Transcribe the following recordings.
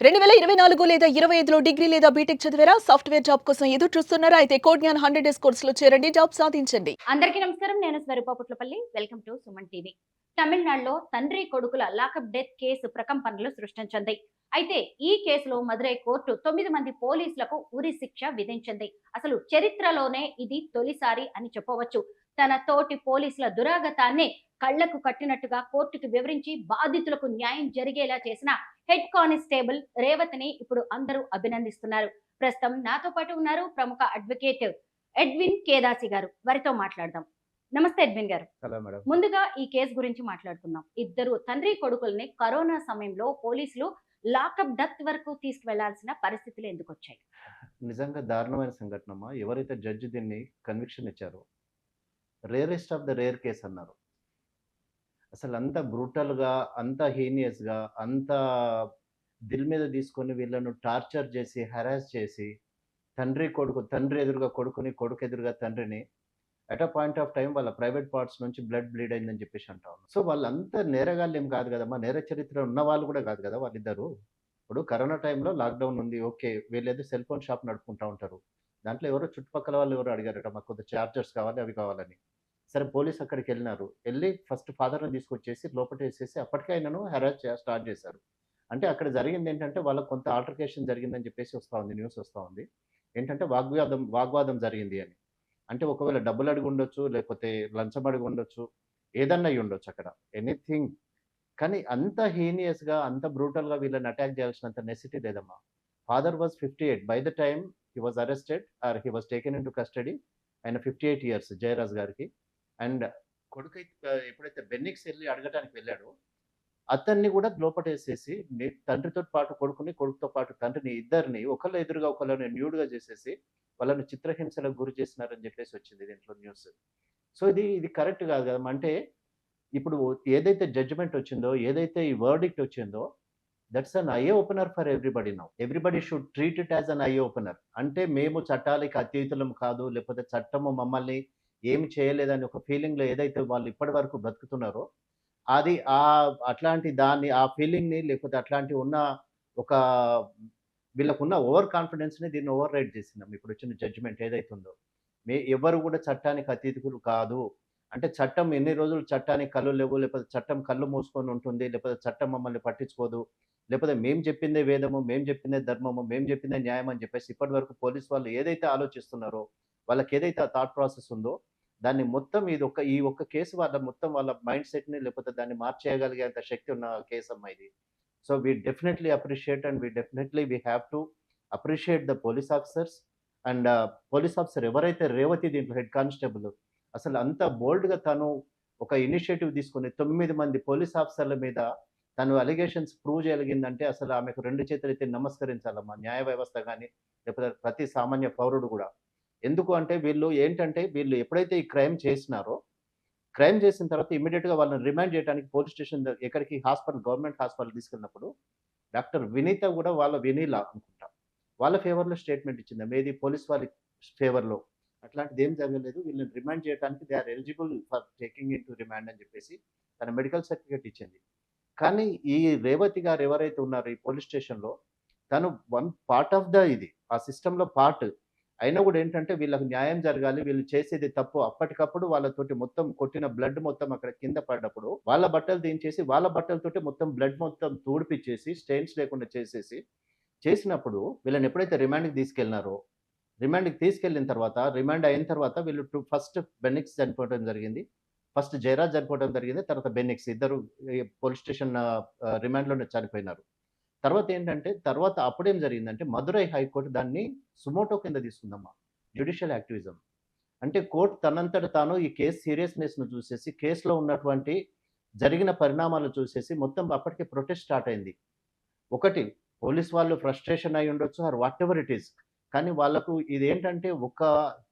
2024 లేదా 25లో డిగ్రీ లేదా బీటెక్ చదివారా? సాఫ్ట్‌వేర్ జాబ్ కోసం ఎదురు చూస్తున్నారా? అయితే కోడ్ జ్ఞాన్ 100 డేస్ కోర్సులో చేరండి. జాబ్ సాధించండి. అందరికీ నమస్కారం. నేను Swaroopa Putlapalli. Welcome to Suman TV. తమిళనాడులో తండ్రి కొడుకుల లాకప్ డెత్ కేసు ప్రకంపనలు సృష్టించింది. అయితే ఈ కేసులో మదురై కోర్టు 9 మంది పోలీసులకు ఉరి శిక్ష విధించింది. అసలు చరిత్రలోనే ఇది తొలిసారి అని చెప్పవచ్చు. తన తోటి పోలీసుల దురాగతాన్ని కళ్లకు కట్టినట్టుగా కోర్టుకు వివరించి బాధితులకు న్యాయం జరిగేలా చేసిన హెడ్ కానిస్టేబుల్ రేవతిని ఇప్పుడు అందరూ అభినందిస్తున్నారు. ప్రస్తుతం నాతో పాటు ఉన్నారు ప్రముఖ అడ్వకేట్ ఎడ్విన్ కేదాసి గారు. వారితో మాట్లాడదాం. నమస్తే ఎడ్విన్ గారు. Hello madam. ముందుగా ఈ కేసు గురించి మాట్లాడుకుందాం. ఇద్దరు తండ్రి కొడుకుల్ని కరోనా సమయంలో పోలీసులు లాకప్ డెత్ వరకు తీసుకువెళ్లాల్సిన పరిస్థితులు ఎందుకొచ్చాయి? నిజంగా దారుణమైన సంఘటనమ్మా. ఎవరైతే జడ్జి దీన్ని కన్విక్షన్ ఇచ్చారో, rarest of the rare case అన్నారు. అసలు అంత బ్రూటల్‌గా, అంత హీనియస్‌గా, అంత దిల్ మీద తీసుకొని వీళ్ళను టార్చర్ చేసి, హరాస్ చేసి, తండ్రి ఎదురుగా కొడుకుని, కొడుకు ఎదురుగా తండ్రిని at a point of time వాళ్ళ ప్రైవేట్ పార్ట్స్ నుంచి బ్లడ్ బ్లీడ్ అయిందని చెప్పేసి అంటా ఉన్నారు. సో, వాళ్ళంతా నేరగాళ్ళేం కాదు కదమ్మా. నేర చరిత్ర ఉన్నవాళ్ళు కూడా కాదు కదా వాళ్ళిద్దరు. ఇప్పుడు కరోనా టైంలో లాక్‌డౌన్ ఉంది. ఓకే. వీళ్ళేదో సెల్ ఫోన్ షాప్ నడుపుకుంటా ఉంటారు. దాంట్లో ఎవరో చుట్టుపక్కల వాళ్ళు ఎవరో అడిగారట, మాకు కొంత చార్జర్స్ కావాలి, అవి కావాలని. సరే పోలీస్ అక్కడికెళ్ళినారు. ఎళ్లి ఫస్ట్ ఫాదర్‌ని తీసుకొచ్చేసి లోపటేసేసి అప్పటికే ఆయనను హరాస్ స్టార్ట్ చేశారు. అంటే అక్కడ జరిగిందేంటంటే వాళ్ళకి కొంత ఆల్టర్‌కేషన్ జరిగిందని చెప్పేసి వస్తా ఉంది. న్యూస్ వస్తా ఉంది. ఏంటంటే వాగ్వాదం జరిగింది అని. అంటే ఒకవేళ డబ్బులు అడిగుండొచ్చు, లేకపోతే లంచం అడిగుండొచ్చు. ఏదన్నా అయ్యుండొచ్చు అక్కడ. ఎనీథింగ్. కానీ అంత హీనియస్‌గా, అంత బ్రూటల్‌గా వీళ్ళని అటాక్ చేయాల్సినంత నెసెసిటీ లేదమ్మా. Father was 58. By the time he was arrested or he was taken into custody. ఆయన 58 ఇయర్స్ జయరాజ్ గారికి. అండ్ కొడుకైతే ఎప్పుడైతే బెన్నిక్స్ ఎళ్లి అడగటానికి వెళ్ళాడో, అతన్ని కూడా లోపటేసేసి తండ్రితో పాటు కొడుకుని, కొడుకుతో పాటు తండ్రిని ఇద్దరిని ఒకళ్ళ ఎదురుగా ఒకళ్ళని న్యూడ్‌గా చేసేసి, వాళ్ళని చిత్రహింసలకు గురి చేసినారని చెప్పేసి వచ్చింది దీంట్లో న్యూస్. సో, ఇది కరెక్ట్ కాదు కదమ్మా. అంటే ఇప్పుడు ఏదైతే జడ్జ్‌మెంట్ వచ్చిందో, ఏదైతే ఈ వర్డిక్ట్ వచ్చిందో, that's an eye opener for everybody now. Everybody should treat it as an eye opener. అంటే మేము చట్టాలకి అతీతులం కాదు, లేకపోతే చట్టము మమ్మల్ని ఏమి చేయలేదని ఒక ఫీలింగ్‌లో ఏదైతే వాళ్ళు ఇప్పటి వరకు బ్రతుకుతున్నారో, అది అట్లాంటి దాన్ని ఆ ఫీలింగ్‌ని లేకపోతే అట్లాంటి ఉన్న ఒక వీళ్ళకున్న ఓవర్ కాన్ఫిడెన్స్‌ని దీన్ని ఓవర్ రైడ్ చేసిందాం ఇప్పుడొచ్చిన జడ్జ్‌మెంట్ ఏదైతే ఉందో. ఎవ్వరు కూడా చట్టానికి అతీతులు కాదు. అంటే చట్టం ఎన్ని రోజులు చట్టానికి కళ్ళు లేవు, లేకపోతే చట్టం కళ్ళు మూసుకొని ఉంటుంది, లేకపోతే చట్టం మమ్మల్ని పట్టించుకోదు, లేకపోతే మేము చెప్పిందే వేదము, మేము చెప్పిందే ధర్మము, మేము చెప్పిందే న్యాయం అని చెప్పేసి ఇప్పటివరకు పోలీస్ వాళ్ళు ఏదైతే ఆలోచిస్తున్నారో, వాళ్ళకేదైతే ఆ థాట్ ప్రాసెస్ ఉందో, దాన్ని మొత్తం ఈ ఒక్క కేసు మొత్తం వాళ్ళ మైండ్ సెట్‌ని లేకపోతే దాన్ని మార్చేయగలిగేంత శక్తి ఉన్న కేసమ్మా ఇది. So, we definitely appreciate and we have to appreciate the police officers. And police officer ఎవరైతే రేవతి దీంట్లో హెడ్ కానిస్టేబుల్ అసలు అంత బోల్డ్‌గా తను ఒక ఇనిషియేటివ్ తీసుకొని 9 మంది పోలీస్ ఆఫీసర్ల మీద తను అలిగేషన్స్ ప్రూవ్ చేయగలిగిందంటే అసలు ఆమెకు 2 చేతులెత్తి నమస్కరించాలమ్మా. న్యాయ వ్యవస్థ గాని, లేకపోతే ప్రతి సామాన్య పౌరుడు గూడా. ఎందుకు అంటే వీళ్ళు ఎప్పుడైతే ఈ క్రైమ్ చేసినారో, క్రైమ్ చేసిన తర్వాత ఇమ్మీడియేట్‌గా వాళ్ళని రిమాండ్ చేయడానికి పోలీస్ స్టేషన్ ఎక్కడికి గవర్నమెంట్ హాస్పిటల్ తీసుకెళ్ళినప్పుడు డాక్టర్ వినీత గూడా వినీలా అనుకుంటా. వాళ్ళ ఫేవర్‌లో స్టేట్‌మెంట్ ఇచ్చింది. ఏది పోలీస్ వారి ఫేవర్‌లో. అట్లాంటిదేం జరగలేదు. వీళ్ళని రిమాండ్ చేయడానికి they are eligible for taking into remand అని చెప్పేసి తన మెడికల్ సర్టిఫికేట్ ఇచ్చింది. కానీ ఈ రేవతి గారు ఎవరైతే ఉన్నారో ఈ పోలీస్ స్టేషన్‌లో తను వన్ పార్ట్ ఆఫ్ ఆ సిస్టమ్‌లో పార్ట్. అయినా గూడా ఏంటంటే వీళ్ళకి న్యాయం జరగాలి. వీళ్ళు చేసేది తప్పు. అప్పటికప్పుడు వాళ్ళతోటి మొత్తం కొట్టిన బ్లడ్ మొత్తం అక్కడ కింద పడ్డప్పుడు వాళ్ళ బట్టలు దించేసి, వాళ్ళ బట్టలతోటి మొత్తం బ్లడ్ మొత్తం తుడిపిచ్చేసి, స్టెయిన్స్ లేకుండా చేసినప్పుడు వీళ్ళని ఎప్పుడైతే రిమాండ్‌కి తీసుకెళ్ళిన తర్వాత, రిమాండ్ అయిన తర్వాత వీళ్ళు ఫస్ట్ బెన్నిక్స్ చనిపోవడం జరిగింది. ఫస్ట్ జయరాజ్ చనిపోవడం జరిగింది. తర్వాత బెన్నిక్స్ ఇద్దరు ఈ పోలీస్ స్టేషన్ రిమాండ్‌లోనే చనిపోయినారు. తర్వాత అప్పుడేం జరిగిందంటే మదురై హైకోర్ట్ దాన్ని సుమోటో కింద తీసుకుందమ్మా. Judicial activism. అంటే కోర్ట్ తనంతట తాను ఈ కేస్ సీరియస్‌నెస్‌ను చూసేసి, కేస్‌లో ఉన్నటువంటి జరిగిన పరిణామాలు చూసేసి మొత్తం అప్పటికే ప్రొటెస్ట్ స్టార్ట్ అయింది. ఒకటి పోలీస్ వాళ్ళు ఫ్రస్ట్రేషన్ అయ్యుండొచ్చు ఆర్ వాటెవర్ ఇట్ ఈస్. కానీ వాళ్ళకు ఇదేంటంటే ఒక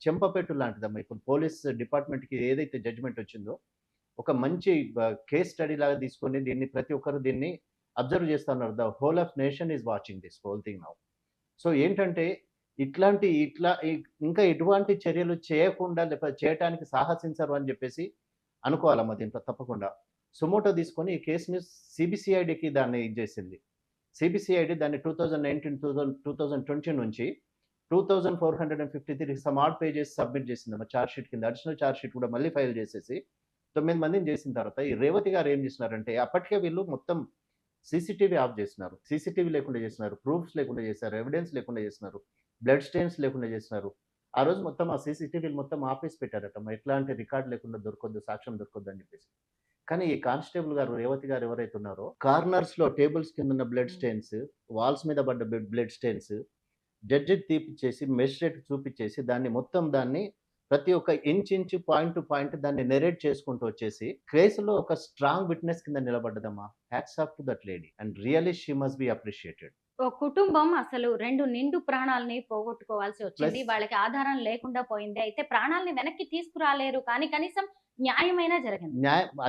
చెంపపెట్టు లాంటిదమ్మా. ఇప్పుడు పోలీస్ డిపార్ట్‌మెంట్‌కి ఏదైతే జడ్జ్‌మెంట్ వచ్చిందో, ఒక మంచి కేస్ స్టడీ లాగా తీసుకొని ప్రతి ఒక్కరు దీన్ని అబ్జర్వ్ చేస్తా ఉన్నారు. The whole of nation is watching this whole thing now. So, ఏంటంటే ఇట్లాంటి ఇట్లా ఇ ఇంకా ఎటువంటి చర్యలు చేయకుండా లేకపోతే చేయటానికి సాహసించరు అని చెప్పేసి అనుకోవాలమ్మా దీంట్లో తప్పకుండా. సుమోటో తీసుకొని ఈ కేస్‌ని సిబిసిఐడికి దాన్ని ఇది చేసింది. సిబిసిఐడి దాన్ని 2020 నుంచి 2453 సమ్ ఆడ్ పేజెస్ సబ్మిట్ చేసిందమ్మా చార్జ్ షీట్ కింద. అడిషనల్ చార్జ్ షీట్ కూడా మళ్ళీ ఫైల్ చేసేసి 9 మందిని చేసిన తర్వాత ఈ రేవతి గారు ఏం చేసినారంటే అప్పటికే వీళ్ళు మొత్తం సీసీటీవీ ఆఫ్ చేసినారు. సీసీటీవీ లేకుండా చేసినారు. ప్రూఫ్స్ లేకుండా చేశారు. ఎవిడెన్స్ లేకుండా చేసినారు. బ్లడ్ స్టెయిన్స్ లేకుండా చేసినారు. ఆ రోజు మొత్తం ఆ సీసీటీవీలు మొత్తం ఆపేసి పెట్టారట. ఎట్లాంటి రికార్డ్ లేకుండా దొరకొద్దు, సాక్ష్యం దొరకొద్దు అని చెప్పేసి. కానీ ఈ కానిస్టేబుల్ గారు, రేవతి గారు ఎవరైతే ఉన్నారో కార్నర్స్‌లో టేబుల్స్ కింద ఉన్న బ్లడ్ స్టెయిన్స్, వాల్స్ మీద పడ్డ బ్లడ్ స్టెయిన్స్ జడ్జికి తీపిచ్చేసి, మెజిస్ట్రేట్‌కి చూపిచ్చేసి దాన్ని ప్రతి ఒక్క ఇంచ్, పాయింట్ టు పాయింట్ దాన్ని నెరేట్ చేసుకుంటూ వచ్చేసి కేసులో ఒక స్ట్రాంగ్ విట్‌నెస్ కింద నిలబడ్డదమ్మా. Hats off to that lady and really she must be appreciated. ఓ కుటుంబం అసలు 2 నిండు ప్రాణాలని పోగొట్టుకోవాల్సి వచ్చింది. ప్లస్ వాళ్ళకి ఆధారం లేకుండా పోయింది. అయితే ప్రాణాల్ని వెనక్కి తీసుకురాలేరు కానీ కనీసం న్యాయమైనా జరిగింది.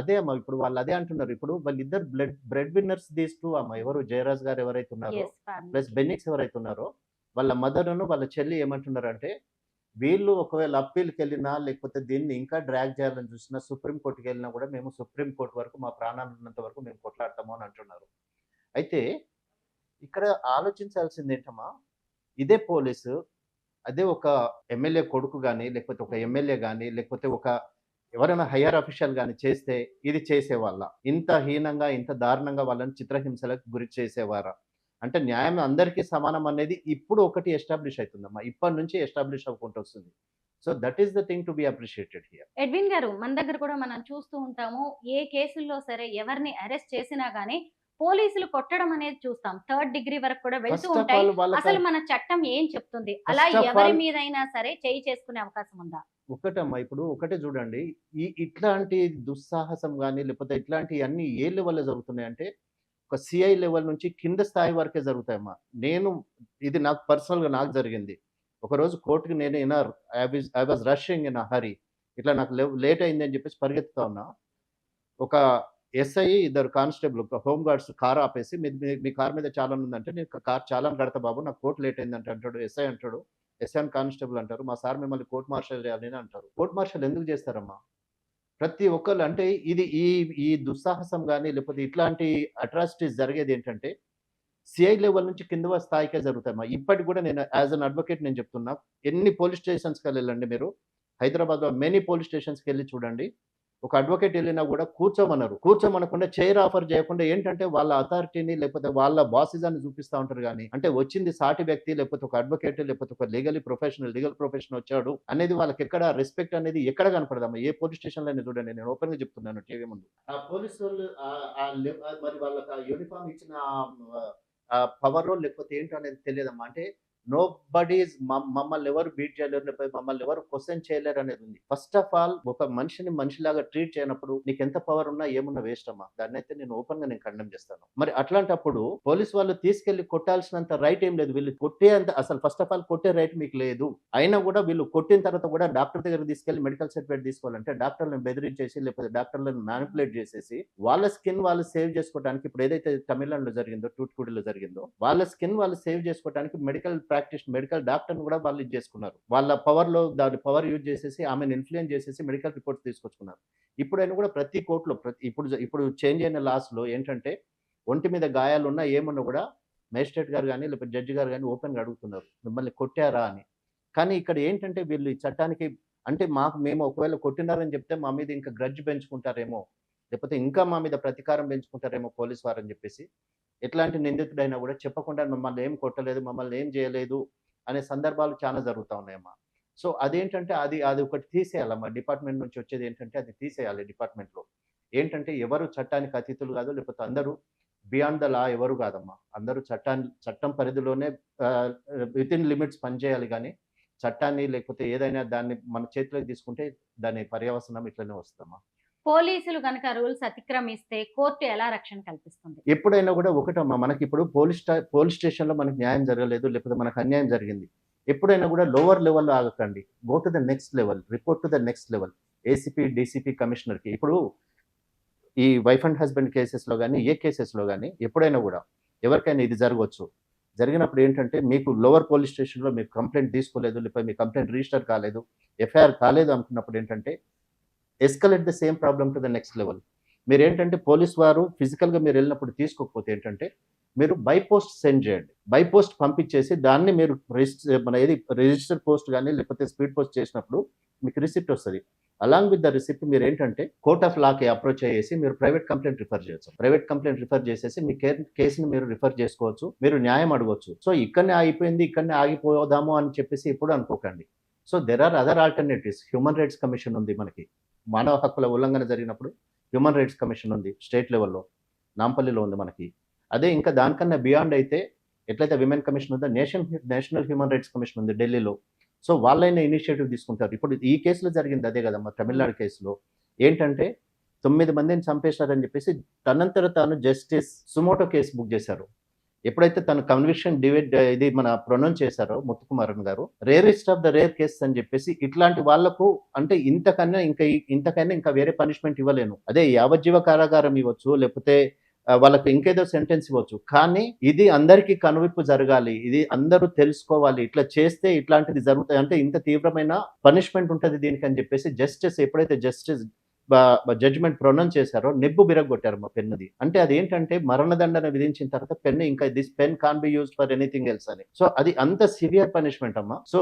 అదే అమ్మా ఇప్పుడు వాళ్ళు అదే అంటున్నారు. ఇప్పుడు వాళ్ళిద్దరు బ్రెడ్ విన్నర్స్ దీస్ 2 అమ్మా. ఎవరు జయరాజ్ గారు ఎవరైతే ఉన్నారో యెస్. ప్లస్ బెన్నిక్స్ ఎవరైతే ఉన్నారో వాళ్ళ మదర్‌ను, వాళ్ళ చెల్లి ఏమంటున్నారంటే వీళ్ళు ఒకవేళ అప్పీల్‌కెళ్ళినా లేకపోతే దీన్ని ఇంకా డ్రాగ్ చేయాలని చూసినా సుప్రీం కోర్ట్‌కెళ్ళినా కూడా మేము సుప్రీం కోర్ట్ వరకు మా ప్రాణాలు ఉన్నంత వరకు మేము కొట్లాడతాము అని అంటున్నారు. అయితే ఇక్కడ ఆలోచించాల్సింది ఏంటమ్మా, ఇదే పోలీసు అదే ఒక ఎమ్మెల్యే కొడుకు గాని, లేకపోతే ఒక ఎమ్మెల్యే గాని, లేకపోతే ఒక ఎవరైనా హైయర్ అఫీషియల్ గాని చేస్తే ఇది చేసేవాళ్ళా? ఇంత హీనంగా, ఇంత దారుణంగా వాళ్ళని చిత్రహింసలకు గురి చేసేవారా? అంటే న్యాయం అందరికీ సమానం అనేది ఇప్పుడు ఒకటి ఎస్టాబ్లిష్ అయితుందమ్మా. ఇప్పటి నుంచి ఎస్టాబ్లిష్ అవ్వుకుంటూ వస్తుంది. So that is the thing to be appreciated here. Edwin గారు, మన దగ్గర కూడా మనం చూస్తూ ఉంటాము. ఏ కేసుల్లో సరే ఎవరిని అరెస్ట్ చేసినా గానీ పోలీసులు కొట్టడం అనేది చూస్తాం. థర్డ్ డిగ్రీ వరకు కూడా వెళ్తూ ఫస్ట్ ఆఫ్ ఉంటాయి. ఆల్ వాళ్ళకి అసలు మన చట్టం ఏం చెప్తుంది? అలా ఫస్ట్ ఆఫ్ ఎవరి ఆల్ మీదైనా సరే చేయి చేసుకునే అవకాశం ఉందా? ఒకటమ్మా ఇప్పుడు ఒకటే చూడండి. ఇట్లాంటి దుస్సాహసం గాని, లేకపోతే ఇట్లాంటియన్నీ ఏ లెవెల్‌లో జరుగుతున్నాయంటే ఒక సీఐ లెవెల్ నుంచి కింద స్థాయి వరకే జరుగుతాయమ్మా. ఇది నాకు పర్సనల్‌గా నాకు జరిగింది. ఒకరోజు కోర్ట్‌కి నేను I was rushing in a hurry. ఇట్లా నాకు లేట్ అయిందని చెప్పేసి పరిగెత్తుతా ఉన్నా. ఒక ఎస్ఐ, ఇద్దరు కానిస్టేబుల్ హోమ్ గార్డ్స్ కార్ ఆపేసి మీ కార్ మీద చాలాన్ ఉందంటే, నేను కార్ చాలాన్ కడతా బాబు నాకు కోర్ట్ లేట్ అయిందంటే అంటాడు. ఎస్ఐ అంటాడు. ఎస్ఐ అండ్ కానిస్టేబుల్ అంటారు. మా సార్ మిమ్మల్ని కోర్ట్ మార్షల్ చేయాలి అని అంటారు. కోర్ట్ మార్షల్ ఎందుకు చేస్తారమ్మా? ప్రతి ఒక్కళ్ళు అంటే ఇది ఈ ఈ దుస్సాహసం గాని, లేకపోతే ఇట్లాంటి అట్రాసిటీస్ జరిగేదేంటంటే, సీఐ లెవెల్ నుంచి కింద స్థాయికే జరుగుతాయమ్మా. ఇప్పటికి కూడా నేను యాస్ ఎన్ అడ్వకేట్ నేను చెప్తున్నా. ఎన్ని పోలీస్ స్టేషన్స్‌కెళ్ళండి మీరు. హైదరాబాద్‌లో మెనీ పోలీస్ స్టేషన్స్‌కెళ్ళి చూడండి. ఒక అడ్వకేట్ ఎళ్ళినా కూడా కూర్చోమనరు. కూర్చోమనకుండా చైర్ ఆఫర్ చేయకుండా ఏంటంటే వాళ్ళ అథారిటీని లేకపోతే వాళ్ళ బాసిజాన్ని చూపిస్తా ఉంటారు గానీ, అంటే వచ్చింది సాటి వ్యక్తి లేకపోతే ఒక అడ్వకేట్ లేకపోతే ఒక లీగల్ ప్రొఫెషనల్ వచ్చాడు అనేది వాళ్ళకెక్కడ రెస్పెక్ట్ అనేది ఎక్కడ కనపడదమ్మా. ఏ పోలీస్ స్టేషన్‌లో చూడండి. నేను ఓపెన్‌గా చెప్తున్నాను టీవీ ముందు. ఆ పోలీసోళ్ళు మరి వాళ్ళకి ఆ యూనిఫార్మ్ ఇచ్చిన పవరో లేకపోతే ఏంటో అనేది తెలియదమ్మా. అంటే నోబడీ ఈస్ మమ్మల్ని ఎవరు బీట్ చేయలేరు, లేకపోతే మమ్మల్ని ఎవరు క్వెషన్ చేయలేరు అనేది ఉంది. ఫస్ట్ ఆఫ్ ఆల్ ఒక మనిషిని మనిషిలాగా ట్రీట్ చేయనప్పుడు నీకెంత పవర్ ఉన్నా ఏమున్నా వేస్ట్ అమ్మా. దాన్నైతే నేను ఓపెన్ గా కండెమ్ చేస్తాను. మరి అట్లాంటప్పుడు పోలీస్ వాళ్ళు తీసుకెళ్లి కొట్టాల్సినంత రైట్ ఏం లేదు. వీళ్ళు అసలు ఫస్ట్ ఆఫ్ ఆల్ కొట్టే రైట్ మీకు లేదు. అయినా కూడా వీళ్ళు కొట్టిన తర్వాత కూడా డాక్టర్ దగ్గర తీసుకెళ్లి మెడికల్ సర్టిఫికేట్ తీసుకోవాలంటే డాక్టర్లను బెదిరించేసి లేకపోతే డాక్టర్లను మ్యానిపులేట్ చేసేసి వాళ్ళ స్కిన్ వాళ్ళు సేవ్ చేసుకోవడానికి, ఇప్పుడు ఏదైతే తమిళనాడులో జరిగిందో, తూత్తుకుడిలో జరిగిందో, వాళ్ళ స్కిన్ వాళ్ళు సేవ్ చేసుకోవడానికి మెడికల్ డాక్టర్‌ని కూడా వాళ్ళు ఇది చేసుకున్నారు. వాళ్ళ దాని పవర్ యూజ్ చేసేసి ఆమెను ఇన్‌ఫ్లూయెన్స్ చేసేసి మెడికల్ రిపోర్ట్స్ తీసుకొచ్చుకున్నారు. ఇప్పుడైనా కూడా ప్రతి కోర్ట్‌లో ఇప్పుడు చేంజ్ అయిన లాస్‌లో ఏంటంటే ఒంటి మీద గాయాలున్నా ఏమున్నా కూడా మేజిస్ట్రేట్ గారు గాని లేకపోతే జడ్జి గారు గాని ఓపెన్‌గా అడుగుతున్నారు. మిమ్మల్ని కొట్టారా అని. కానీ ఇక్కడ ఏంటంటే వీళ్ళు ఈ చట్టానికి అంటే మేము ఒకవేళ కొట్టినారని చెప్తే మా మీద ఇంకా గ్రడ్జ్ పెంచుకుంటారేమో, లేకపోతే ఇంకా మా మీద ప్రతీకారం పెంచుకుంటారేమో పోలీస్ వారని చెప్పేసి ఎట్లాంటి నిందితుడైనా కూడా చెప్పకుండా మమ్మల్ని ఏం కొట్టలేదు, మమ్మల్ని ఏం చేయలేదు అనే సందర్భాలు చాలా జరుగుతా ఉన్నాయమ్మా. సో అదేంటంటే అది ఒకటి తీసేయాలమ్మా. డిపార్ట్మెంట్ నుంచి వచ్చేది ఏంటంటే అది తీసేయాలి డిపార్ట్మెంట్‌లో. ఏంటంటే ఎవరు చట్టానికి అతీతులు కాదు, లేకపోతే అందరూ బియాండ్ ద లా ఎవరు కాదమ్మా. అందరూ చట్టం పరిధిలోనే వితిన్ లిమిట్స్ పనిచేయాలి గానీ, చట్టాన్ని లేకపోతే ఏదైనా దాన్ని మన చేతిలోకి తీసుకుంటే దాని పర్యవసానం ఇట్లనే వస్తదమ్మా. పోలీసులు గనక రూల్స్ అతిక్రమిస్తే కోర్టు ఎలా రక్షణ కల్పిస్తుంది? ఎప్పుడైనా కూడా ఒకటమ్మా, మనకిప్పుడు పోలీస్ స్టేషన్‌లో మనకు న్యాయం జరగలేదు, లేకపోతే మనకు అన్యాయం జరిగింది. ఎప్పుడైనా కూడా లోవర్ లెవెల్‌లో ఆగకండి. Go to the next level. Report to the next level. ACP, DCP, కమిషనర్‌కి. ఇప్పుడు ఈ వైఫ్ అండ్ హస్బెండ్ కేసెస్‌లో గాని, ఏ కేసెస్‌లో గాని ఎప్పుడైనా కూడా ఎవరికైనా ఇది జరగొచ్చు. జరిగినప్పుడు ఏంటంటే మీకు లోవర్ పోలీస్ స్టేషన్‌లో మీకు కంప్లెయింట్ తీసుకోలేదు, లేకపోతే మీ కంప్లెయింట్ రిజిస్టర్ కాలేదు, ఎఫ్ఐఆర్ కాలేదు అనుకున్నప్పుడు ఏంటంటే escalate the same problem to the next level. మీరేంటంటే పోలీస్ వారు ఫిజికల్‌గా మీరెళ్ళినప్పుడు తీసుకోకపోతే ఏంటంటే మీరు బై పోస్ట్ సెండ్ చేయండి. బై పోస్ట్ పంపించేసి దాన్ని మీరు రిజిస్టర్ పోస్ట్ గాని లేకపోతే స్పీడ్ పోస్ట్ చేసినప్పుడు మీకు రిసిప్ట్ వస్తది. అలాంగ్ విత్ ద రిసిప్ట్ మీరేంటంటే కోర్ట్ ఆఫ్ లాకి అప్రోచ్ అయ్యేసి మీరు ప్రైవేట్ కంప్లెయింట్ రిఫర్ చేయొచ్చు. ప్రైవేట్ కంప్లెయింట్ రిఫర్ చేసేసి మీ కేసుని మీరు రిఫర్ చేసుకోవచ్చు. మీరు న్యాయం అడగొచ్చు. సో ఇక్కడనే ఆగిపోయింది, ఇక్కడనే ఆగిపోదాము అని చెప్పేసి ఎప్పుడు అనుకోకండి. So there are other alternatives. Human rights commission ఉంది మనకి. మానవ హక్కుల ఉల్లంఘన జరిగినప్పుడు హ్యూమన్ రైట్స్ కమిషన్ ఉంది స్టేట్ లెవెల్‌లో. నాంపల్లిలో ఉంది మనకి. అదే ఇంకా దానికన్నా బియాండ్ అయితే ఎట్లయితే విమెన్ కమిషన్ ఉందో నేషనల్ హ్యూమన్ రైట్స్ కమిషన్ ఉంది ఢిల్లీలో. సో వాళ్ళైనా ఇనిషియేటివ్ తీసుకుంటారు. ఇప్పుడు ఈ కేసులో జరిగింది అదే కదమ్మా, తమిళనాడు కేసులో. ఏంటంటే 9 మందిని చంపేశారని చెప్పేసి తనంతట తాను జస్టిస్ సుమోటో కేసు బుక్ చేశారు. ఎప్పుడైతే తను కన్విక్షన్ ఇది మన ప్రొనౌన్స్ చేశారో ముత్తుకుమారన్ గారు, rarest of the rare cases అని చెప్పేసి ఇట్లాంటి వాళ్ళకు అంటే ఇంతకన్నా ఇంకా వేరే పనిష్మెంట్ ఇవ్వలేను. అదే యావజ్జీవ కారాగారం ఇవ్వచ్చు, లేకపోతే వాళ్ళకి ఇంకేదో సెంటెన్స్ ఇవ్వచ్చు. కానీ ఇది అందరికీ కనువిప్పు జరగాలి. ఇది అందరూ తెలుసుకోవాలి. ఇట్లా చేస్తే ఇట్లాంటిది జరుగుతాయి. అంటే ఇంత తీవ్రమైన పనిష్మెంట్ ఉంటది దీనికి అని చెప్పేసి ఎప్పుడైతే జడ్జిమెంట్ ప్రొనౌన్స్ చేశారో నిబ్బు బిరగొట్టారు మా పెన్నుది. అంటే అదేంటంటే మరణదండన విధించిన తర్వాత పెన్ ఇంకా this pen can be used for anything else అని. సో అది అంత సివియర్ పనిష్మెంట్ అమ్మా. So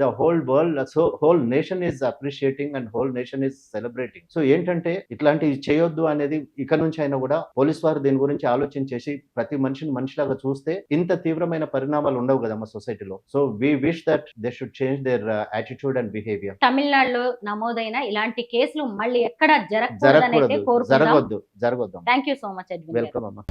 the whole world, so whole nation is appreciating and whole nation is celebrating. So ఏంటంటే ఇట్లాంటివి చేయొద్దు అనేది ఇక నుంచి అయినా కూడా పోలీస్ వారు దీని గురించి ఆలోచించేసి ప్రతి మనిషిని మనిషిలాగా చూస్తే ఇంత తీవ్రమైన పరిణామాలు ఉండవు కదమ్మా సొసైటీలో. So we wish that they should change their attitude and behaviour. తమిళనాడులో నమోదైన ఇలాంటి కేసులు మళ్ళీ ఎక్కడ జరగకూడదనైతే కోరుకుందాం. జరగొద్దు. Thank you so much Edwin గారు. వెల్కమ్ అమ్మా.